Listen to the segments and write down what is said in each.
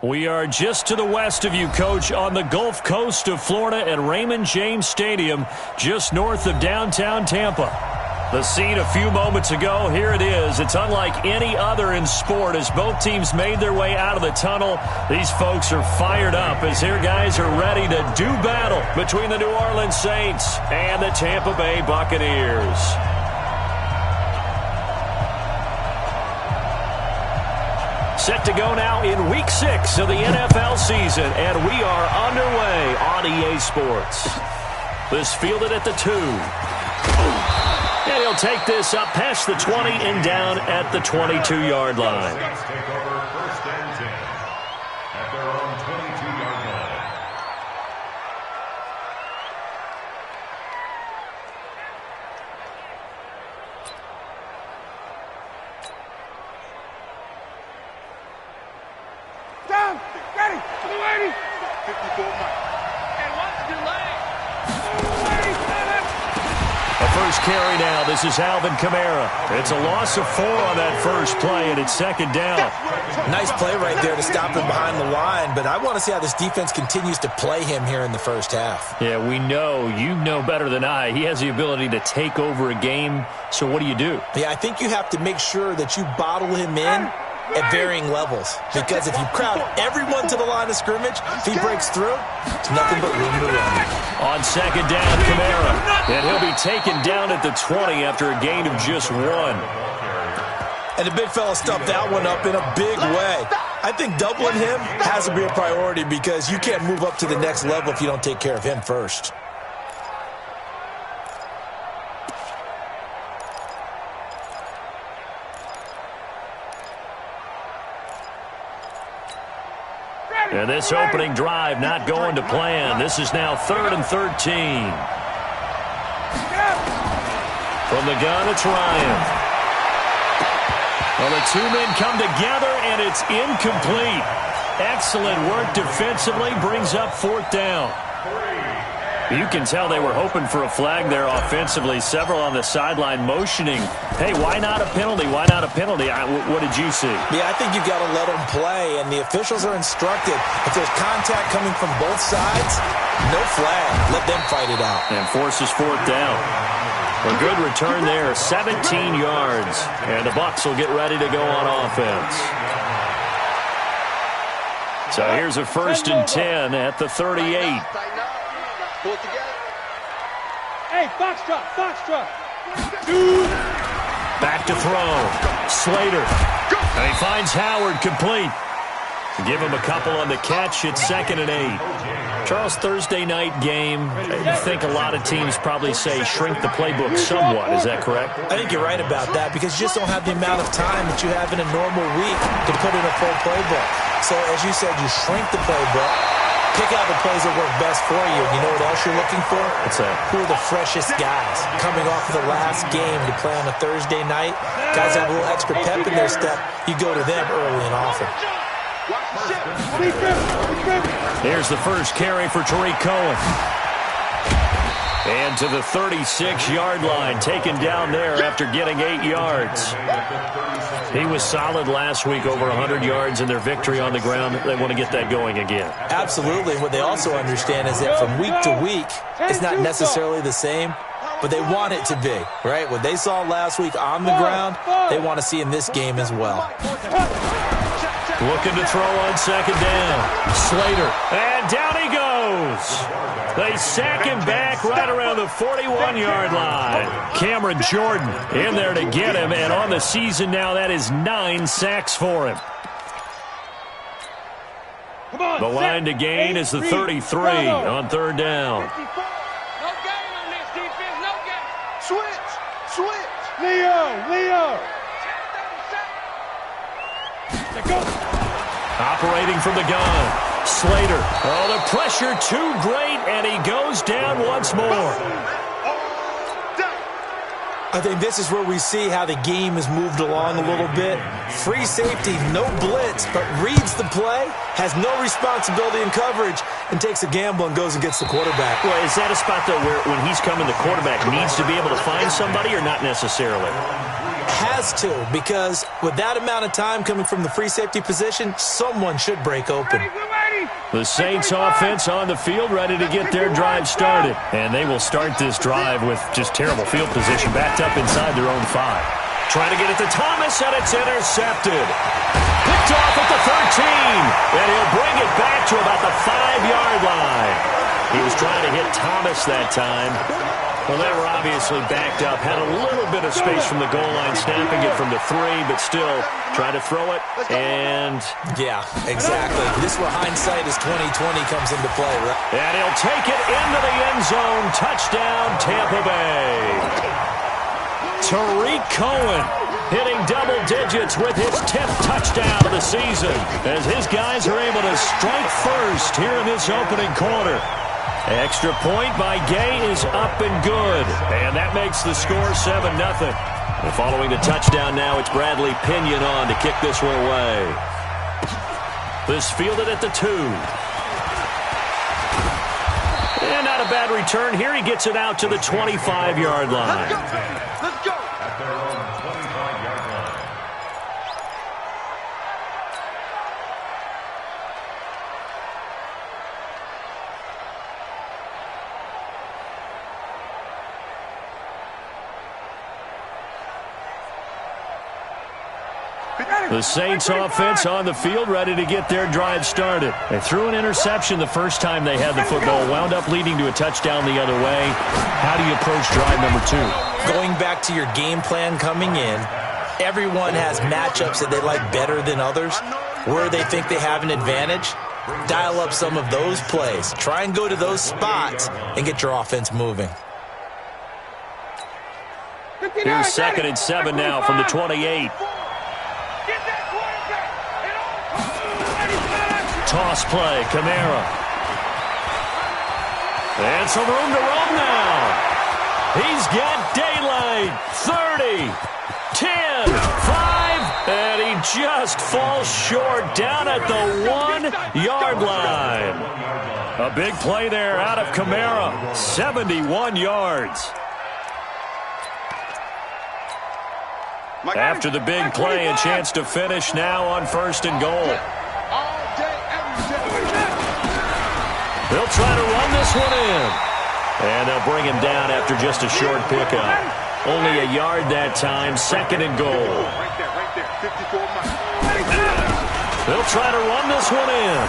We are just to the west of you, Coach, on the Gulf Coast of Florida at Raymond James Stadium, just north of downtown Tampa. The scene a few moments ago, here it is. It's unlike any other in sport as both teams made their way out of the tunnel. These folks are fired up as their guys are ready to do battle between the New Orleans Saints and the Tampa Bay Buccaneers. Set to go now in Week 6 of the NFL season, and we are underway on EA Sports. This fielded at the 2. And he'll take this up past the 20 and down at the 22-yard line. Take over first and 10 at their own 22-yard line. Down, ready, to the lady. 54 miles. And what's delayed? A first carry now. This is Alvin Kamara. It's a loss of 4 on that first play, and it's second down. Nice play right there to stop him behind the line, but I want to see how this defense continues to play him here in the first half. Yeah, we know. You know better than I. He has the ability to take over a game, so what do you do? Yeah, I think you have to make sure that you bottle him in at varying levels, because if you crowd everyone to the line of scrimmage, if he breaks through, it's nothing but room to run. On second down, Kamara, and he'll be taken down at the 20 after a gain of just 1. And the big fella stuffed that one up in a big way. I think doubling him has to be a priority because you can't move up to the next level if you don't take care of him first. And this opening drive not going to plan. This is now 3rd and 13. From the gun, it's Ryan. Well, the two men come together, and it's incomplete. Excellent work defensively, brings up 4th down. You can tell they were hoping for a flag there offensively. Several on the sideline motioning, hey, why not a penalty? Why not a penalty? What did you see? Yeah, I think you've got to let them play, and the officials are instructed. If there's contact coming from both sides, no flag. Let them fight it out. And forces 4th down. A good return there, 17 yards. And the Bucs will get ready to go on offense. So here's a 1st and 10 at the 38. Pull it together. Hey, foxtrot. Back to throw. Slater. And he finds Howard complete. Give him a couple on the catch. It's 2nd and 8. Charles, Thursday night game, I think a lot of teams probably say shrink the playbook somewhat. Is that correct? I think you're right about that because you just don't have the amount of time that you have in a normal week to put in a full playbook. So, as you said, you shrink the playbook. Pick out the plays that work best for you. And you know what else you're looking for? What's that? Who are the freshest guys coming off of the last game to play on a Thursday night? Guys have a little extra pep in their step. You go to them early and often. Here's the first carry for Tariq Cohen. And to the 36-yard line, taken down there after getting 8 yards. He was solid last week, over 100 yards in their victory on the ground. They want to get that going again. Absolutely. What they also understand is that from week to week, it's not necessarily the same, but they want it to be, right? What they saw last week on the ground, they want to see in this game as well. Looking to throw on second down. Slater. And down he goes. They sack him back right around the 41-yard line. Cameron Jordan in there to get him. And on the season now, that is 9 sacks for him. The line to gain is the 33 on 3rd down. No game on this defense, no game. Switch. Leo. Operating from the gun. Slater. Oh, the pressure too great, and he goes down once more. I think this is where we see how the game has moved along a little bit. Free safety, no blitz, but reads the play, has no responsibility in coverage, and takes a gamble and goes and gets the quarterback. Well, is that a spot, though, where when he's coming, the quarterback needs to be able to find somebody or not necessarily? Has to, because with that amount of time coming from the free safety position, someone should break open. The Saints offense on the field, ready to get their drive started. And they will start this drive with just terrible field position, backed up inside their own 5. Trying to get it to Thomas, and it's intercepted. Picked off at the 13, and he'll bring it back to about the 5-yard line. He was trying to hit Thomas that time. Well, they were obviously backed up, had a little bit of space from the goal line, snapping it from the 3, but still trying to throw it, and... Yeah, exactly. This is where hindsight is 20/20 comes into play, right? And he'll take it into the end zone. Touchdown, Tampa Bay. Tariq Cohen hitting double digits with his 10th touchdown of the season, as his guys are able to strike first here in this opening quarter. Extra point by Gay is up and good. And that makes the score 7-0. And following the touchdown now, it's Bradley Pinion on to kick this one away. This fielded at the 2. And not a bad return here. He gets it out to the 25-yard line. Let's go. At their own 25-yard line. The Saints offense on the field, ready to get their drive started. They threw an interception the first time they had the football, wound up leading to a touchdown the other way. How do you approach drive number 2? Going back to your game plan coming in, everyone has matchups that they like better than others, where they think they have an advantage. Dial up some of those plays. Try and go to those spots and get your offense moving. Here's 2nd and 7 now from the 28. Toss play, Kamara. And some room to roam now. He's got daylight. 30, 10, 5, and he just falls short down at the 1-yard line. A big play there out of Kamara. 71 yards. After the big play, a chance to finish now on 1st and goal. They'll try to run this one in. And they'll bring him down after just a short pickup. Only a yard that time, 2nd and goal. They'll try to run this one in.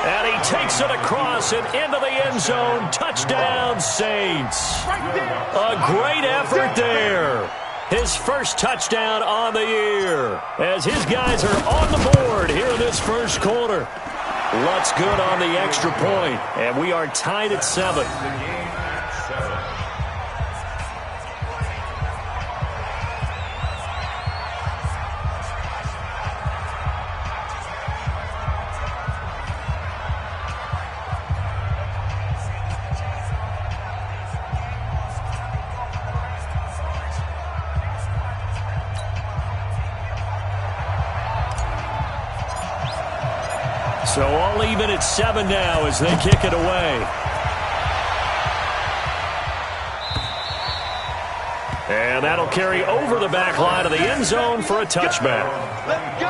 And he takes it across and into the end zone. Touchdown, Saints. A great effort there. His first touchdown on the year, as his guys are on the board here in this first quarter. Lutz good on the extra point, and we are tied at 7. So all even at 7 now as they kick it away. And that'll carry over the back line of the end zone for a touchback. Let's go.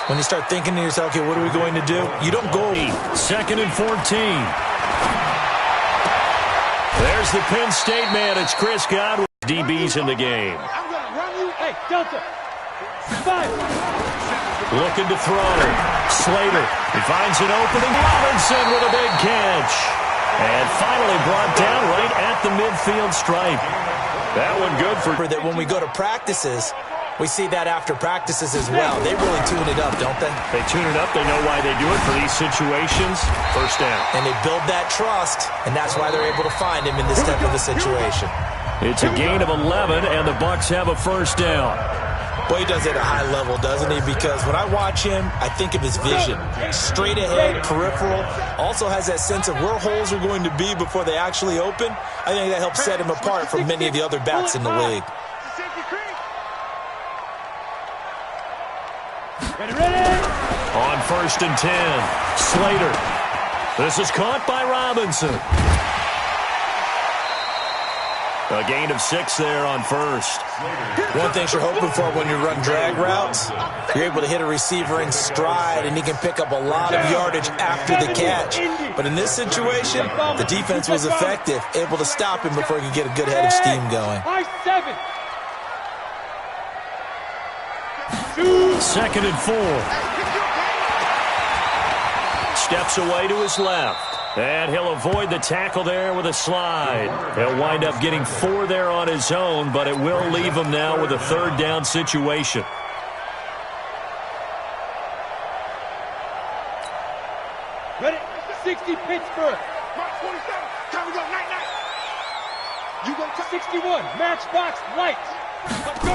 When you start thinking to yourself, okay, what are we going to do? You don't go. 2nd and 14. There's the Penn State man. It's Chris Godwin. DB's in the game. I'm going to run you. Hey, Delta. 5. Looking to throw. Slater. He finds an opening. Robinson with a big catch. And finally brought down right at the midfield stripe. That one good for... That when we go to practices, we see that after practices as well. They really tune it up, don't they? They tune it up. They know why they do it for these situations. First down. And they build that trust, and that's why they're able to find him in this type of a situation. It's a gain of 11, and the Bucs have a first down. Boy, he does it at a high level, doesn't he? Because when I watch him, I think of his vision. Straight ahead, peripheral. Also has that sense of where holes are going to be before they actually open. I think that helps set him apart from many of the other backs in the league. On 1st and 10, Slater. This is caught by Robinson. A gain of 6 there on first. One thing you're hoping for when you run drag routes, you're able to hit a receiver in stride, and he can pick up a lot of yardage after the catch. But in this situation, the defense was effective, able to stop him before he could get a good head of steam going. 2nd and 4. Steps away to his left. And he'll avoid the tackle there with a slide. He'll wind up getting 4 there on his own, but it will leave him now with a 3rd down situation. Ready? 60 Pittsburgh. Mark 27. Time to go. Night, night. You go to 61. Matchbox lights. Let's go.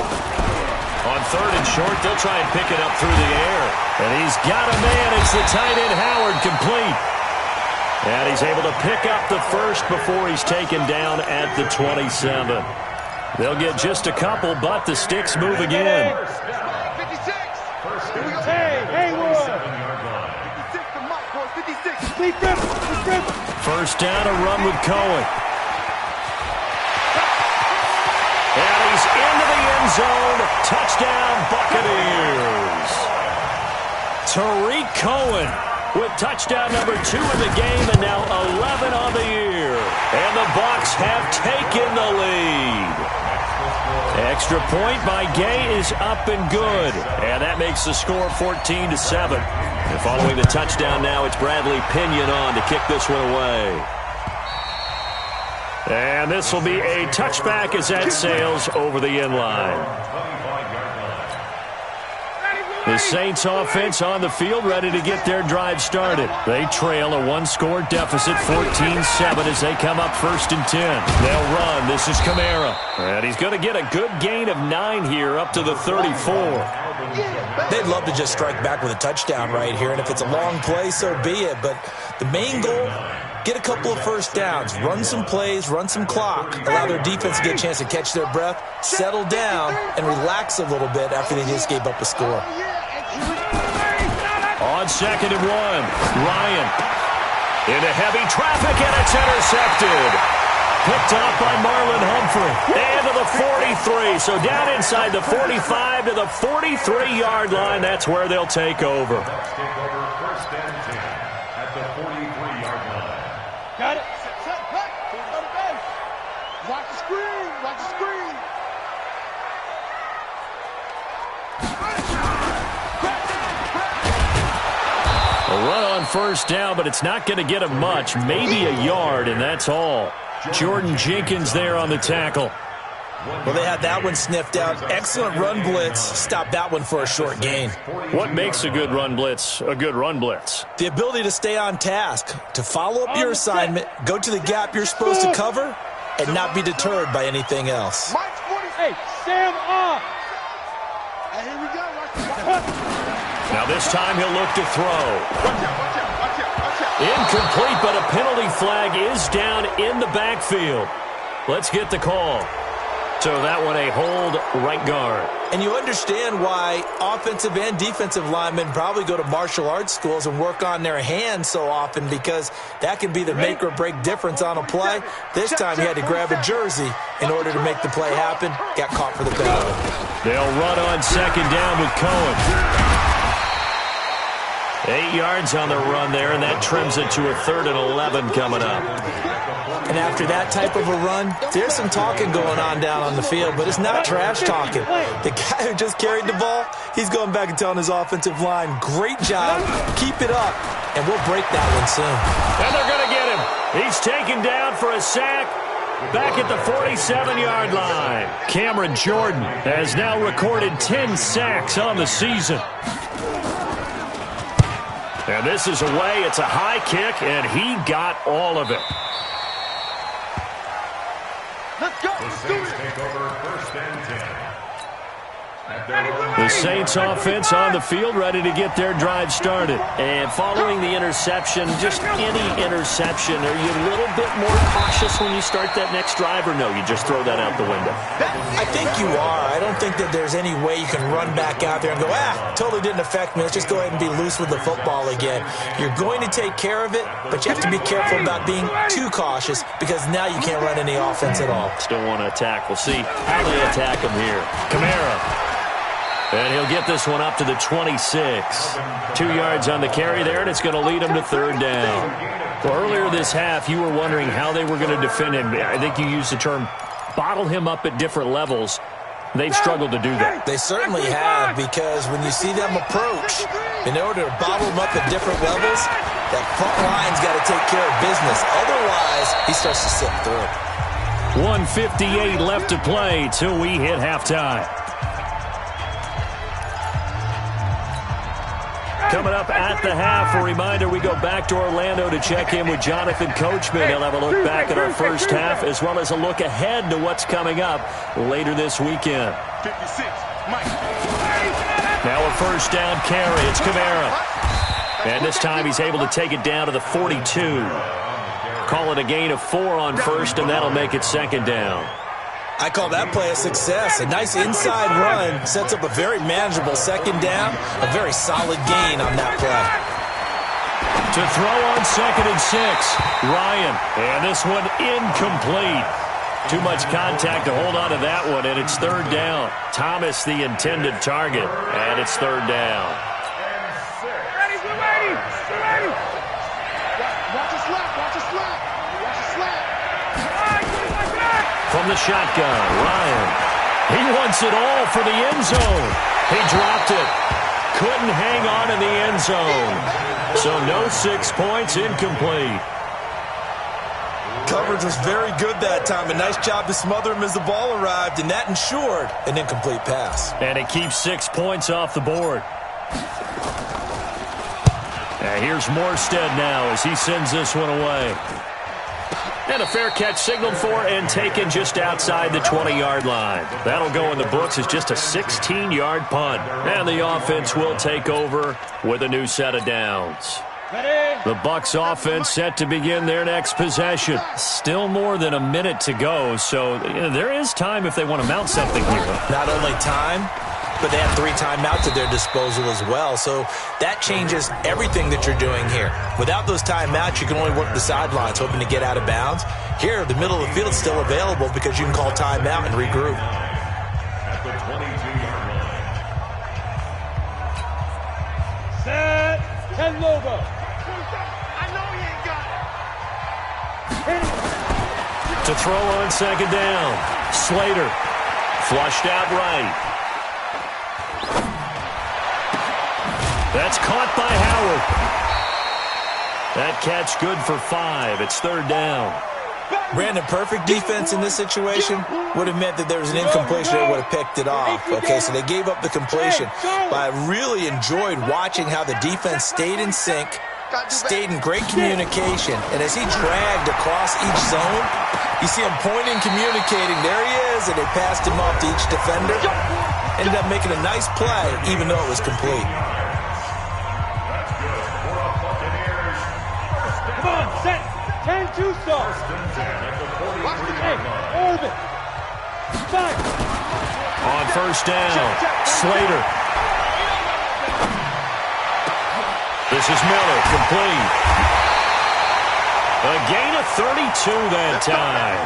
On 3rd and short, they'll try and pick it up through the air. And he's got a man. It's the tight end Howard, complete. And he's able to pick up the first before he's taken down at the 27. They'll get just a couple, but the sticks move again. 56. Hey, Haywood. 56. 1st down, a run with Cohen. And he's into the end zone. Touchdown, Buccaneers. Tariq Cohen with touchdown number 2 in the game, and now 11 on the year. And the Bucs have taken the lead. Extra point by Gay is up and good. And that makes the score 14-7. And following the touchdown now, it's Bradley Pinion on to kick this one away. And this will be a touchback as that sails over the end line. The Saints offense on the field, ready to get their drive started. They trail a 1-score deficit, 14-7, as they come up 1st and 10. They'll run. This is Kamara. And he's going to get a good gain of 9 here up to the 34. They'd love to just strike back with a touchdown right here, and if it's a long play, so be it. But the main goal, get a couple of 1st downs, run some plays, run some clock, allow their defense to get a chance to catch their breath, settle down, and relax a little bit after they just gave up a score. On 2nd and 1, Ryan into heavy traffic, and it's intercepted. Picked off by Marlon Humphrey. And to the 43. So down inside the 45 to the 43-yard line. That's where they'll take over. Let's take over 1st and 10 at the 43-yard line. Got it. Set, cut. Watch the screen. Watch the screen. A run on 1st down, but it's not going to get him much. Maybe a yard, and that's all. Jordan Jenkins there on the tackle. Well, they had that one sniffed out. Excellent run blitz. Stopped that one for a short gain. What makes a good run blitz a good run blitz? The ability to stay on task, to follow up your assignment, go to the gap you're supposed to cover, and not be deterred by anything else. Hey, Sam off. Hey, here we go. Now this time he'll look to throw. Incomplete, but a penalty flag is down in the backfield. Let's get the call. So that one a hold, right guard. And you understand why offensive and defensive linemen probably go to martial arts schools and work on their hands so often, because that can be the make or break difference on a play. This time he had to grab a jersey in order to make the play happen. Got caught for the penalty. They'll run on 2nd down with Cohen. 8 yards on the run there, and that trims it to a 3rd and 11 coming up. And after that type of a run, there's some talking going on down on the field, but it's not trash talking. The guy who just carried the ball, he's going back and telling his offensive line, great job, keep it up, and we'll break that one soon. And they're going to get him. He's taken down for a sack back at the 47-yard line. Cameron Jordan has now recorded 10 sacks on the season. And this is away. It's a high kick, and he got all of it. Let's go. The Saints take over 1st and 10. The Saints offense on the field, ready to get their drive started. And following the interception, just any interception, are you a little bit more cautious when you start that next drive, or no, you just throw that out the window? I think you are. I don't think that there's any way you can run back out there and go, totally didn't affect me. Let's just go ahead and be loose with the football again. You're going to take care of it, but you have to be careful about being too cautious because now you can't run any offense at all. Still want to attack. We'll see how they attack him here. Kamara. And he'll get this one up to the 26. 2 yards on the carry there, and it's going to lead him to third down. Well, earlier this half, you were wondering how they were going to defend him. I think you used the term bottle him up at different levels. They've struggled to do that. They certainly have, because when you see them approach, in order to bottle them up at different levels, that front line's got to take care of business. Otherwise, he starts to slip through. 1:58 left to play till we hit halftime. Coming up at the half, a reminder, we go back to Orlando to check in with Jonathan Coachman. He'll have a look back at our first half, as well as a look ahead to what's coming up later this weekend. 56, Mike. Now a first down carry. It's Kamara. And this time he's able to take it down to the 42. Call it a gain of 4 on first, and that'll make it second down. I call that play a success. A nice inside run sets up a very manageable second down, a very solid gain on that play. To throw on 2nd and 6, Ryan. And this one incomplete. Too much contact to hold on to that one, and it's third down. Thomas, the intended target, and it's third down. Ready. Watch a slap. From the shotgun, Ryan. He wants it all for the end zone. He dropped it. Couldn't hang on in the end zone. So no 6 points, incomplete. Coverage was very good that time. A nice job to smother him as the ball arrived, and that ensured an incomplete pass. And it keeps 6 points off the board. And here's Morstead now as he sends this one away. And a fair catch signaled for and taken just outside the 20-yard line. That'll go in the books as just a 16-yard punt. And the offense will take over with a new set of downs. The Bucs offense set to begin their next possession. Still more than a minute to go, so there is time if they want to mount something here. Not only time, but they have 3 timeouts at their disposal as well. So that changes everything that you're doing here. Without those timeouts, you can only work the sidelines, hoping to get out of bounds. Here, the middle of the field is still available because you can call timeout and regroup. At the 22-yard line. Set. And Lobo. I know he ain't got it. To throw on second down. Slater. Flushed out right. That's caught by Howard. That catch good for 5. It's third down. Brandon, perfect defense in this situation would have meant that there was an incompletion that would have picked it off. Okay, so they gave up the completion. But I really enjoyed watching how the defense stayed in sync, stayed in great communication, and as he dragged across each zone, you see him pointing, communicating. There he is, and they passed him off to each defender. Ended up making a nice play, even though it was complete. Come on, set. 10-2 stars. Hey, Orbit. 5. On first down, Slater. This is Miller, complete. A gain of 32 that time.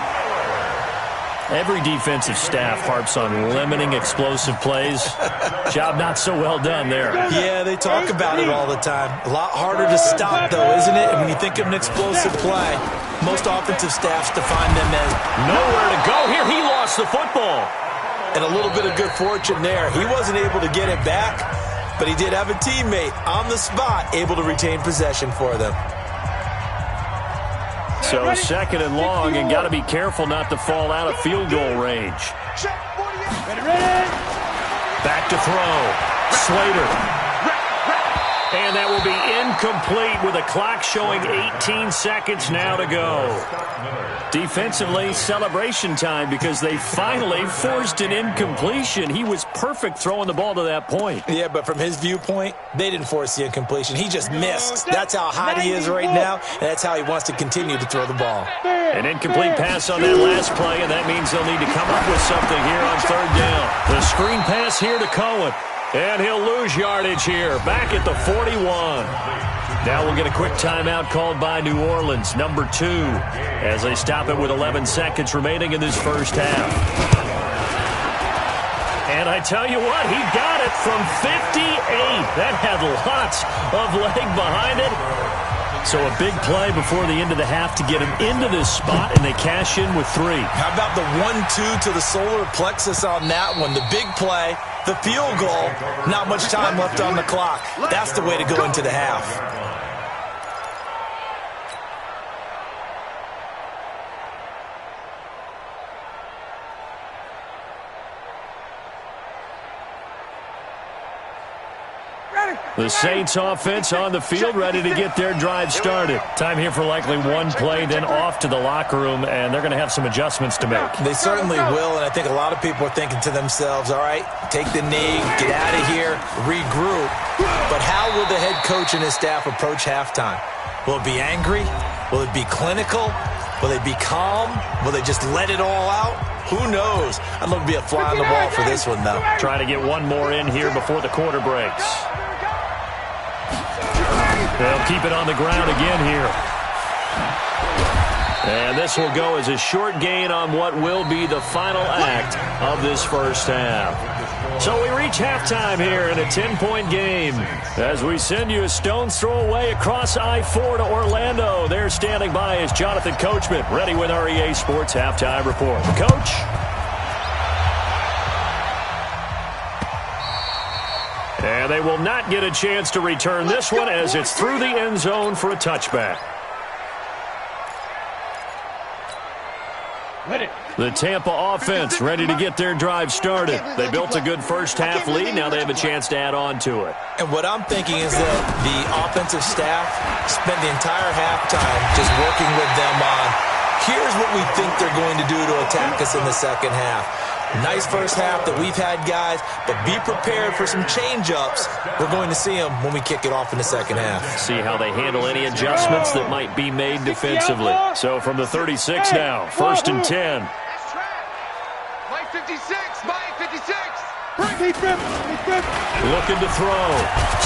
Every defensive staff harps on limiting explosive plays. Job not so well done there. Yeah, they talk about it all the time. A lot harder to stop, though, isn't it? And when you think of an explosive play, most offensive staffs define them as nowhere to go here. He lost the football. And a little bit of good fortune there. He wasn't able to get it back, but he did have a teammate on the spot able to retain possession for them. So second and long, and got to be careful not to fall out of field goal range. Back to throw. Slater. And that will be incomplete with a clock showing 18 seconds now to go. Defensively, celebration time because they finally forced an incompletion. He was perfect throwing the ball to that point. Yeah, but from his viewpoint, they didn't force the incompletion. He just missed. That's how hot he is right now, and that's how he wants to continue to throw the ball. An incomplete pass on that last play, and that means they'll need to come up with something here on third down. The screen pass here to Cohen. And he'll lose yardage here, back at the 41. Now we'll get a quick timeout called by New Orleans, number 2, as they stop it with 11 seconds remaining in this first half. And I tell you what, he got it from 58. That had lots of leg behind it. So a big play before the end of the half to get him into this spot, and they cash in with 3. How about the 1-2 to the solar plexus on that one? The big play, the field goal, not much time left on the clock. That's the way to go into the half. The Saints offense on the field, ready to get their drive started. Time here for likely one play, then off to the locker room, and they're going to have some adjustments to make. They certainly will, and I think a lot of people are thinking to themselves, all right, take the knee, get out of here, regroup. But how will the head coach and his staff approach halftime? Will it be angry? Will it be clinical? Will they be calm? Will they just let it all out? Who knows? I'd love to be a fly on the wall for this one, though. Try to get one more in here before the quarter breaks. They'll keep it on the ground again here. And this will go as a short gain on what will be the final act of this first half. So we reach halftime here in a 10-point game as we send you a stone's throw away across I-4 to Orlando. There standing by is Jonathan Coachman, ready with our EA Sports Halftime Report. Coach? And they will not get a chance to return this one as it's through the end zone for a touchback. The Tampa offense ready to get their drive started. They built a good first-half lead. Now they have a chance to add on to it. And what I'm thinking is that the offensive staff spent the entire halftime just working with them on, here's what we think they're going to do to attack us in the second half. Nice first half that we've had, guys, but be prepared for some change-ups. We're going to see them when we kick it off in the second half. See how they handle any adjustments that might be made defensively. So from the 36 now, 1st and 10. My 56, my 56. Looking to throw.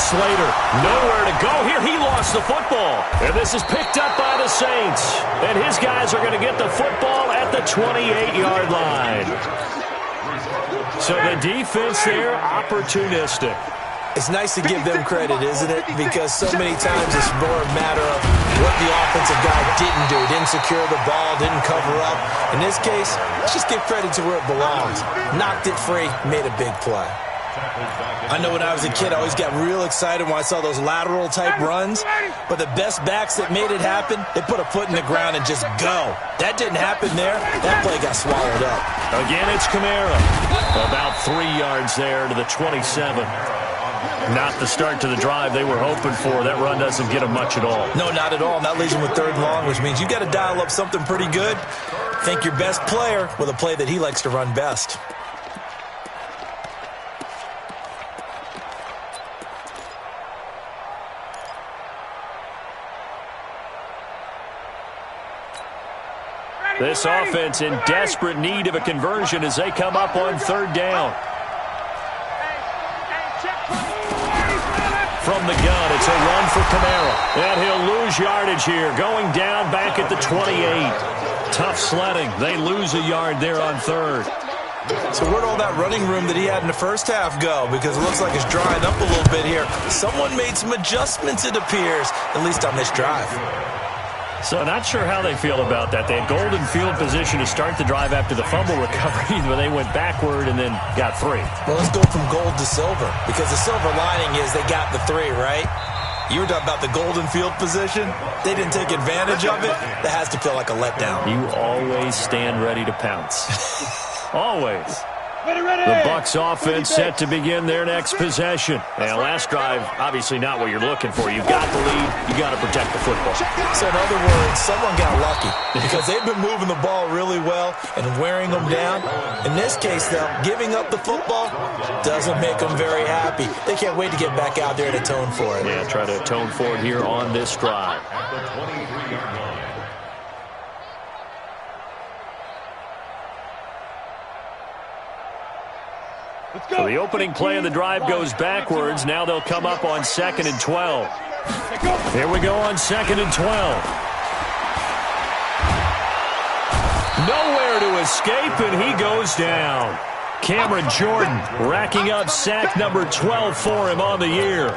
Slater, nowhere to go here. He lost the football. And this is picked up by the Saints. And his guys are going to get the football at the 28-yard line. So the defense there, opportunistic. It's nice to give them credit, isn't it? Because so many times it's more a matter of what the offensive guy didn't do. Didn't secure the ball, didn't cover up. In this case, let's just give credit to where it belongs. Knocked it free, made a big play. I know when I was a kid, I always got real excited when I saw those lateral-type runs. But the best backs that made it happen, they put a foot in the ground and just go. That didn't happen there. That play got swallowed up. Again, it's Kamara. About 3 yards there to the 27. Not the start to the drive they were hoping for. That run doesn't get them much at all. No, not at all. And that leaves them with 3rd and long, which means you got to dial up something pretty good. Think your best player with a play that he likes to run best. This offense in desperate need of a conversion as they come up on 3rd down. From the gun, it's a run for Kamara. And he'll lose yardage here, going down back at the 28. Tough sledding. They lose a yard there on 3rd. So where'd all that running room that he had in the first half go? Because it looks like it's drying up a little bit here. Someone made some adjustments, it appears, at least on this drive. So not sure how they feel about that. They had golden field position to start the drive after the fumble recovery, but they went backward and then got 3. Well, let's go from gold to silver, because the silver lining is they got the 3, right? You were talking about the golden field position. They didn't take advantage of it. That has to feel like a letdown. You always stand ready to pounce. Always. The Bucs offense set to begin their next possession. And last drive, obviously not what you're looking for. You've got the lead. You got to protect the football. So in other words, someone got lucky because they've been moving the ball really well and wearing them down. In this case, though, giving up the football doesn't make them very happy. They can't wait to get back out there and atone for it. Yeah, try to atone for it here on this drive. At the 23-yard line. So the opening play of the drive goes backwards. Now they'll come up on 2nd and 12. Here we go on 2nd and 12. Nowhere to escape, and he goes down. Cameron Jordan racking up sack number 12 for him on the year.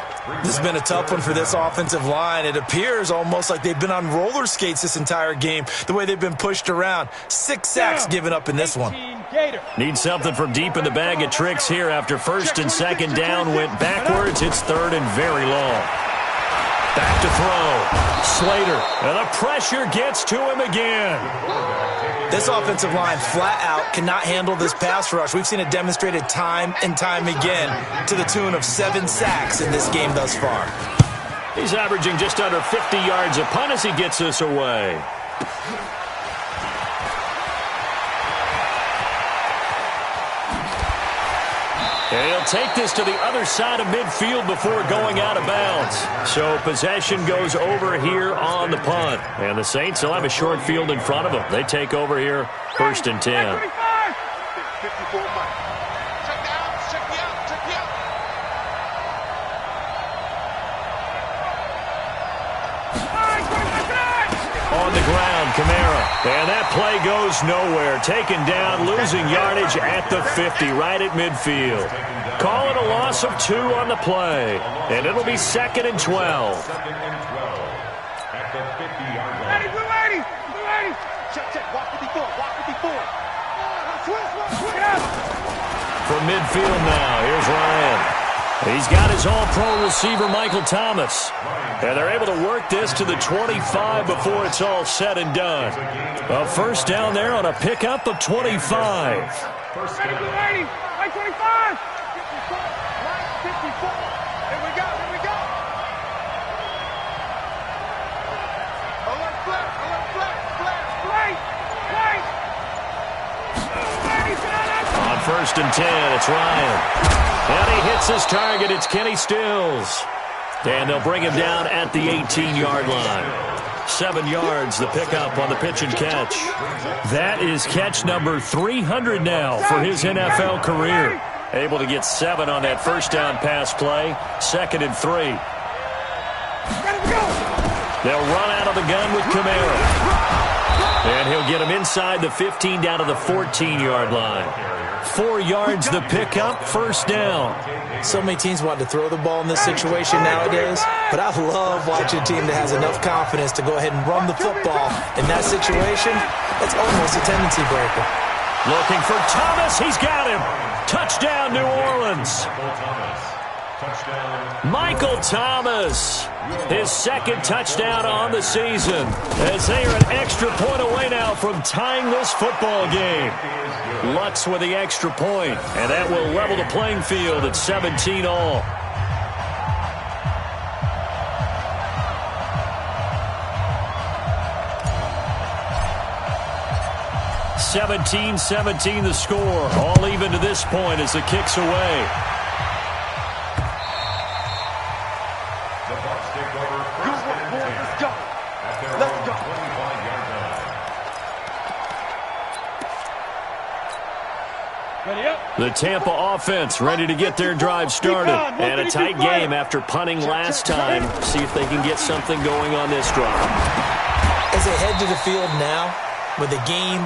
This has been a tough one for this offensive line. It appears almost like they've been on roller skates this entire game, the way they've been pushed around. 6 sacks given up in this one. Need something from deep in the bag of tricks here after 1st and 2nd down went backwards. It's 3rd and very long. Back to throw. Slater, and the pressure gets to him again. This offensive line flat out cannot handle this pass rush. We've seen it demonstrated time and time again to the tune of 7 sacks in this game thus far. He's averaging just under 50 yards a punt as he gets us away. And he'll take this to the other side of midfield before going out of bounds. So possession goes over here on the punt. And the Saints will have a short field in front of them. They take over here, 1st and 10. On the ground, Kamara. And that play goes nowhere. Taken down, losing yardage at the 50, right at midfield. Call it a loss of 2 on the play. And it'll be 2nd and 12. 2nd and 12 at the 50-yard line. From midfield now, here's Ryan. He's got his all-pro receiver, Michael Thomas. And they're able to work this to the 25 before it's all said and done. A 1st down there on a pickup of 25. First down. On 1st and 10, it's Ryan. And he hits his target. It's Kenny Stills. And they'll bring him down at the 18-yard line. 7 yards, the pickup on the pitch and catch. That is catch number 300 now for his NFL career. Able to get 7 on that 1st down pass play. 2nd and 3. They'll run out of the gun with Kamara. And he'll get him inside the 15 down to the 14-yard line. 4 yards the pickup, 1st down. So many teams want to throw the ball in this situation nowadays, but I love watching a team that has enough confidence to go ahead and run the football. In that situation, it's almost a tendency breaker. Looking for Thomas. He's got him. Touchdown, New Orleans. Michael Thomas, his 2nd touchdown on the season, as they are an extra point away now from tying this football game. Lutz with the extra point, and that will level the playing field at 17 all. (17-17) the score, all even to this point as the kick's away. The Tampa offense ready to get their drive started. And a tight game after punting last time. See if they can get something going on this drive. As they head to the field now, with the game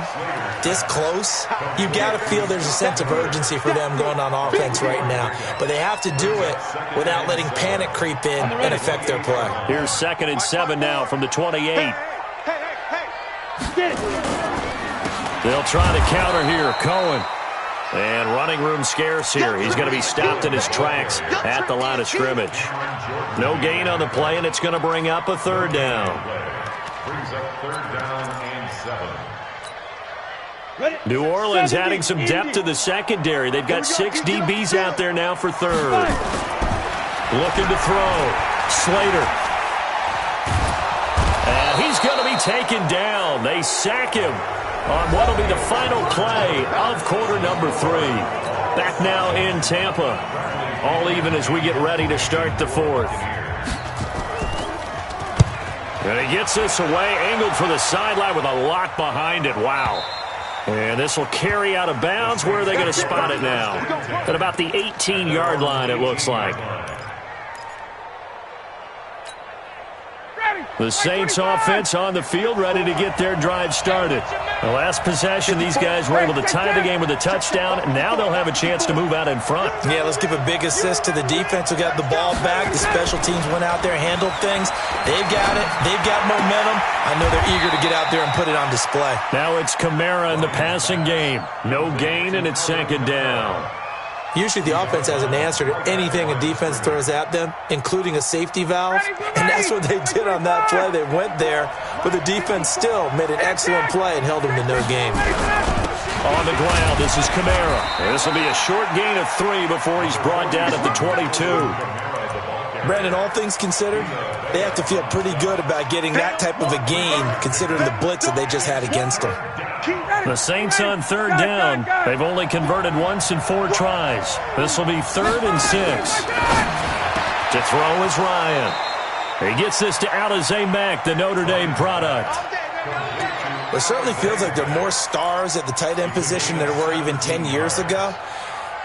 this close, you've got to feel there's a sense of urgency for them going on offense right now. But they have to do it without letting panic creep in and affect their play. Here's 2nd and 7 now from the 28. They'll try to counter here. Cohen. And running room scarce here. He's going to be stopped in his tracks at the line of scrimmage. No gain on the play, and it's going to bring up a 3rd down. Brings up 3rd down and 7. New Orleans adding some depth to the secondary. They've got 6 DBs out there now for third. Looking to throw. Slater. And he's going to be taken down. They sack him on what will be the final play of quarter number 3. Back now in Tampa. All even as we get ready to start the fourth. And he gets this away, angled for the sideline with a lot behind it. Wow. And this will carry out of bounds. Where are they going to spot it now? At about the 18-yard line, it looks like. The Saints offense on the field, ready to get their drive started. The last possession, these guys were able to tie the game with a touchdown. Now they'll have a chance to move out in front. Yeah, let's give a big assist to the defense who got the ball back. The special teams went out there, handled things. They've got it. They've got momentum. I know they're eager to get out there and put it on display. Now it's Kamara in the passing game. No gain, and it's second down. Usually the offense has an answer to anything a defense throws at them, including a safety valve. And that's what they did on that play. They went there, but the defense still made an excellent play and held them to no gain. On the ground, this is Kamara. This will be a short gain of 3 before he's brought down at the 22. Brandon, all things considered, they have to feel pretty good about getting that type of a gain, considering the blitz that they just had against them. The Saints on third down. They've only converted once in 4 tries. This will be 3rd and 6. To throw is Ryan. He gets this to Alize Mack, the Notre Dame product. It certainly feels like there are more stars at the tight end position than there were even 10 years ago.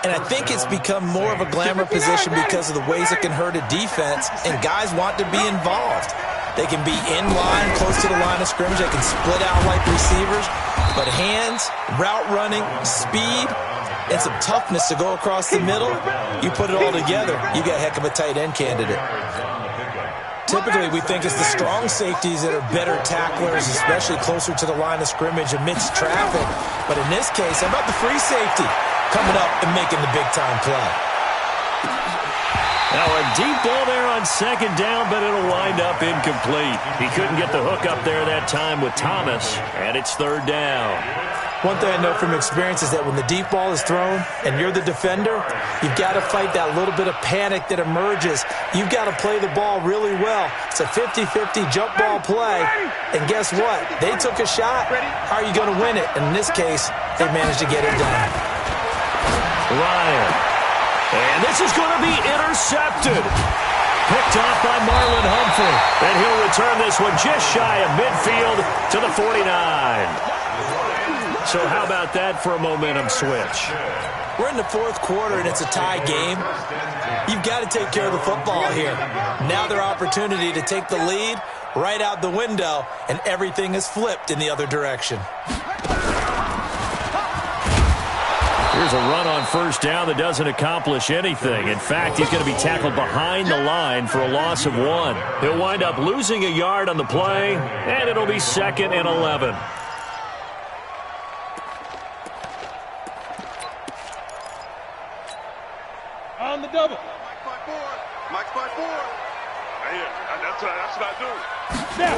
And I think it's become more of a glamour position because of the ways it can hurt a defense, and guys want to be involved. They can be in line, close to the line of scrimmage. They can split out like receivers. But hands, route running, speed, and some toughness to go across the middle, you put it all together, you got a heck of a tight end candidate. Typically, we think it's the strong safeties that are better tacklers, especially closer to the line of scrimmage amidst traffic. But in this case, how about the free safety coming up and making the big-time play? Now a deep ball there on second down, but it'll wind up incomplete. He couldn't get the hook up there that time with Thomas, and it's 3rd down. One thing I know from experience is that when the deep ball is thrown and you're the defender, you've got to fight that little bit of panic that emerges. You've got to play the ball really well. It's a 50-50 jump ball play, and guess what? They took a shot. How are you going to win it? And in this case, they managed to get it done. Ryan. And this is going to be intercepted. Picked off by Marlon Humphrey. And he'll return this one just shy of midfield to the 49. So how about that for a momentum switch? We're in the 4th quarter, and it's a tie game. You've got to take care of the football here. Now their opportunity to take the lead right out the window, and everything is flipped in the other direction. Here's a run on first down that doesn't accomplish anything. In fact, he's going to be tackled behind the line for a loss of 1. He'll wind up losing a yard on the play, and it'll be 2nd and 11. On the double. Mike's by 4. Right here. That's what I do. Snap.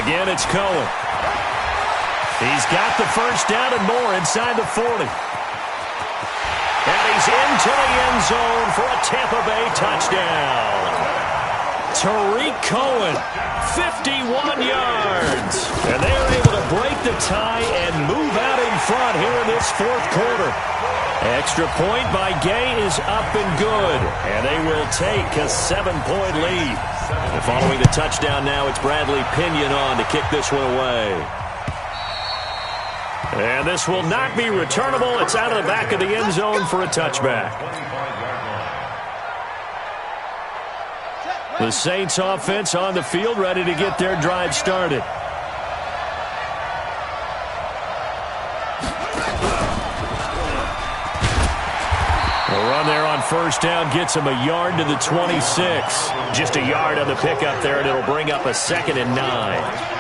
Again, it's Cohen. He's got the first down and more inside the 40. And he's into the end zone for a Tampa Bay touchdown. Tariq Cohen, 51 yards. And they are able to break the tie and move out in front here in this 4th quarter. Extra point by Gay is up and good. And they will take a 7-point lead. And following the touchdown now, it's Bradley Pinion on to kick this one away. And this will not be returnable. It's out of the back of the end zone for a touchback. The Saints offense on the field, ready to get their drive started. The run there on first down gets him a yard to the 26. Just a yard on the pickup there, and it'll bring up a 2nd and 9.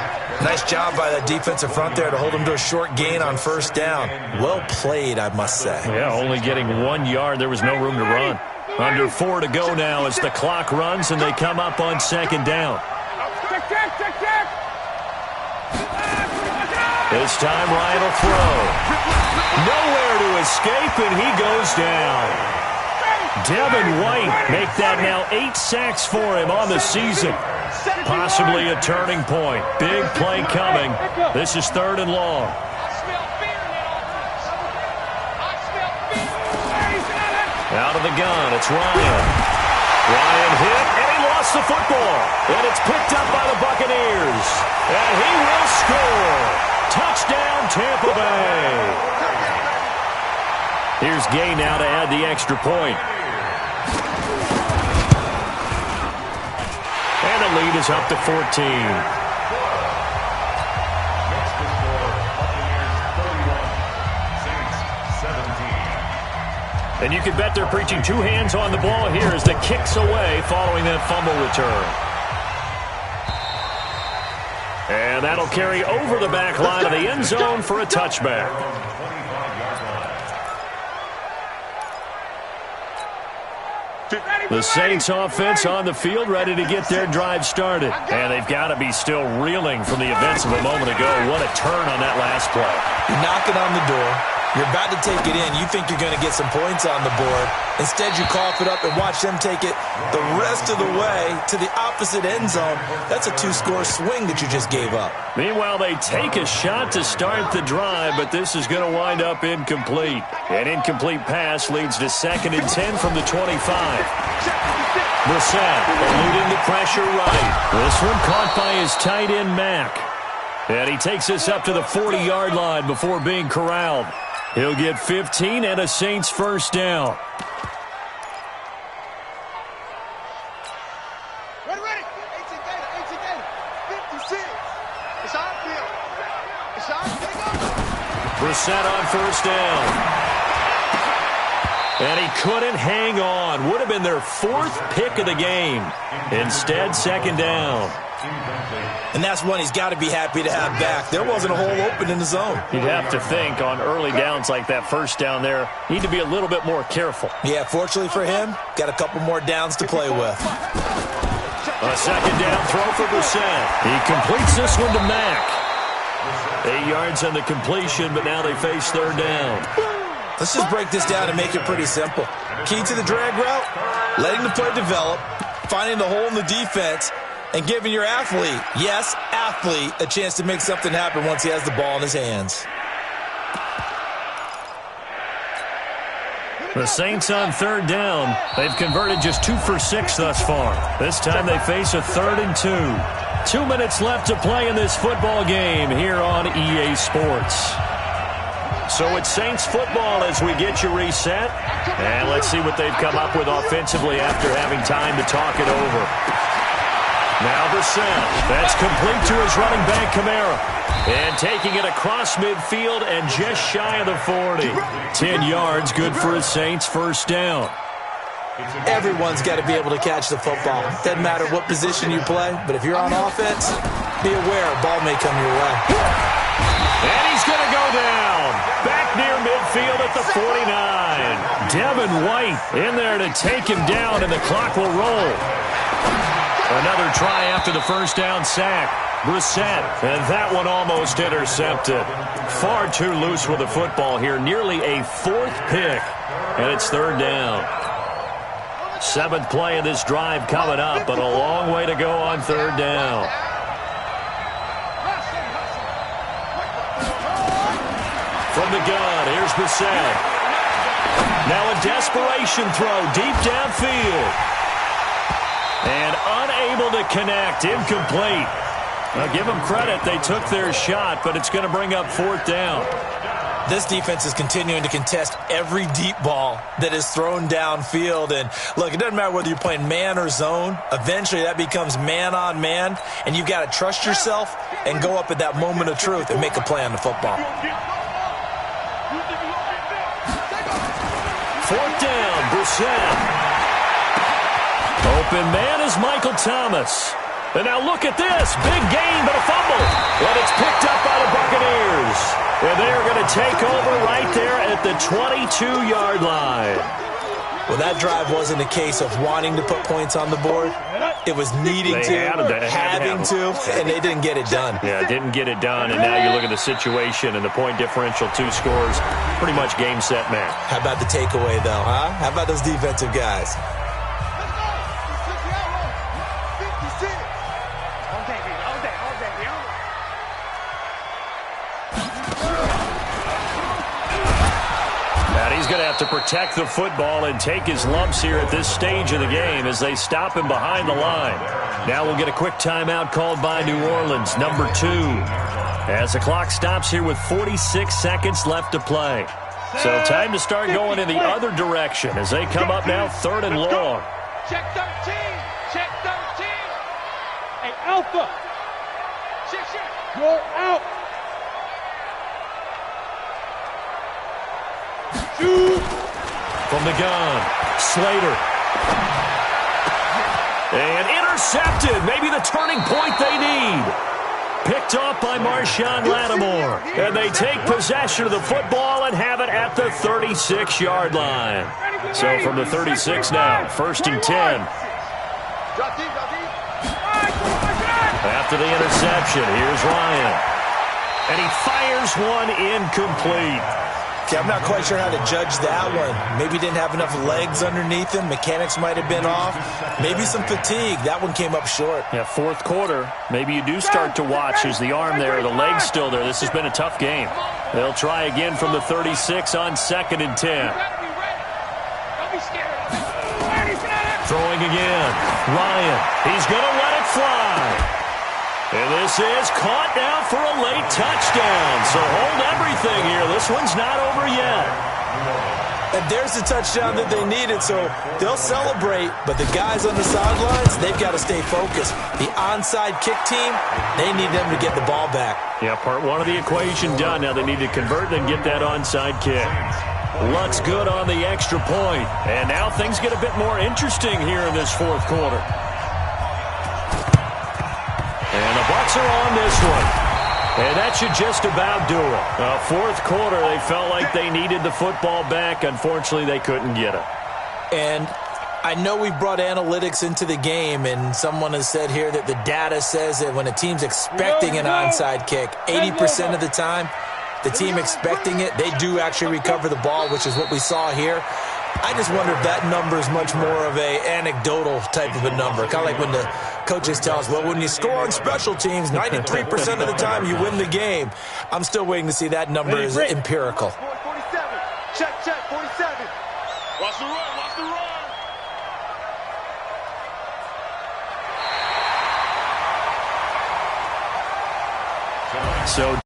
Nice job by that defensive front there to hold him to a short gain on first down. Well played, I must say. Yeah, only getting 1 yard. There was no room to run. Under 4 to go now as the clock runs and they come up on second down. This time Ryan will throw. Nowhere to escape, and he goes down. Devin White make that now 8 sacks for him on the season. Possibly a turning point. Big play coming. This is 3rd and long. Out of the gun, it's Ryan. Ryan hit, and he lost the football. And it's picked up by the Buccaneers. And he will score. Touchdown, Tampa Bay. Here's Gay now to add the extra point. And the lead is up to 14. And you can bet they're preaching 2 hands on the ball here as the kick's away following that fumble return. And that'll carry over the back line of the end zone for a touchback. The Saints offense on the field, ready to get their drive started. And they've got to be still reeling from the events of a moment ago. What a turn on that last play. You're knocking on the door. You're about to take it in. You think you're going to get some points on the board. Instead, you cough it up and watch them take it the rest of the way to the opposite end zone. That's a 2-score swing that you just gave up. Meanwhile, they take a shot to start the drive, but this is going to wind up incomplete. An incomplete pass leads to 2nd and 10 from the 25. Brissett eluding the pressure right. This one caught by his tight end, Mack. And he takes this up to the 40-yard line before being corralled. He'll get 15 and a Saints first down. Ready. 18 Gator. 56. It's on field. It's on field. Brissett on first down. And he couldn't hang on. Would have been their 4th pick of the game. Instead, 2nd down. And that's one he's got to be happy to have back. There wasn't a hole open in the zone. You'd have to think on early downs like that first down there, need to be a little bit more careful. Yeah, fortunately for him, got a couple more downs to play with. A 2nd down throw for Brissett. He completes this one to Mack. 8 yards on the completion, but now they face 3rd down. Let's just break this down and make it pretty simple. Key to the drag route, letting the play develop, finding the hole in the defense, and giving your athlete, yes, athlete, a chance to make something happen once he has the ball in his hands. The Saints on 3rd down. They've converted just 2 for 6 thus far. This time they face a 3rd and 2. 2 minutes left to play in this football game here on EA Sports. So it's Saints football as we get you reset. And let's see what they've come up with offensively after having time to talk it over. Now Brissett. That's complete to his running back, Kamara. And taking it across midfield and just shy of the 40. 10 yards, good for a Saints first down. Everyone's got to be able to catch the football. Doesn't matter what position you play, but if you're on offense, be aware a ball may come your way. And he's going to go down. Back near midfield at the 49. Devin White in there to take him down, and the clock will roll. Another try after the first down sack. Brissett, and that one almost intercepted. Far too loose with the football here. Nearly a 4th pick, and it's 3rd down. 7th play of this drive coming up, but a long way to go on 3rd down. From the gun, here's Brissett. Now a desperation throw deep downfield. And unable to connect, incomplete. Now give them credit, they took their shot, but it's going to bring up 4th down. This defense is continuing to contest every deep ball that is thrown downfield. And look, it doesn't matter whether you're playing man or zone. Eventually that becomes man on man, and you've got to trust yourself and go up at that moment of truth and make a play on the football. 4th down, Brissett. Open man is Michael Thomas. And now look at this. Big gain, but a fumble. And it's picked up by the Buccaneers. And they're going to take over right there at the 22-yard line. Well, that drive wasn't a case of wanting to put points on the board. It was needing having to, and they didn't get it done. Yeah, didn't get it done, and now you look at the situation and the point differential, 2 scores, pretty much game, set, match. How about the takeaway, though, huh? How about those defensive guys? He's going to have to protect the football and take his lumps here at this stage of the game as they stop him behind the line. Now we'll get a quick timeout called by New Orleans, number 2. As the clock stops here with 46 seconds left to play. So time to start going in the other direction as they come up now 3rd and long. Check 13. Check 13. Hey, Alpha. You're out. From the gun, Slater. And intercepted. Maybe the turning point they need. Picked off by Marshawn Lattimore. And they take possession of the football and have it at the 36-yard line. So from the 36 now, 1st and 10. After the interception, here's Ryan. And he fires one incomplete. Okay, I'm not quite sure how to judge that one. Maybe didn't have enough legs underneath him. Mechanics might have been off. Maybe some fatigue. That one came up short. Yeah, 4th quarter. Maybe you do start to watch. Is the arm there, the leg's still there? This has been a tough game. They'll try again from the 36 on 2nd and 10. Throwing again. Ryan. He's going to let it fly. And this is caught now for a late touchdown. So hold everything here. This one's not over yet. And there's the touchdown that they needed, so they'll celebrate. But the guys on the sidelines, they've got to stay focused. The onside kick team, they need them to get the ball back. Yeah, part 1 of the equation done. Now they need to convert and get that onside kick. Looks good on the extra point. And now things get a bit more interesting here in this 4th quarter. And the Bucs are on this one. And that should just about do it. 4th quarter, they felt like they needed the football back. Unfortunately, they couldn't get it. And I know we brought analytics into the game, and someone has said here that the data says that when a team's expecting an onside kick, 80% of the time, the team expecting it, they do actually recover the ball, which is what we saw here. I just wonder if that number is much more of a anecdotal type of a number. Kind of like when the coaches tell us, well, when you score on special teams, 93% of the time you win the game. I'm still waiting to see that number is empirical. 47. Check, 47. Watch the run, watch the run. So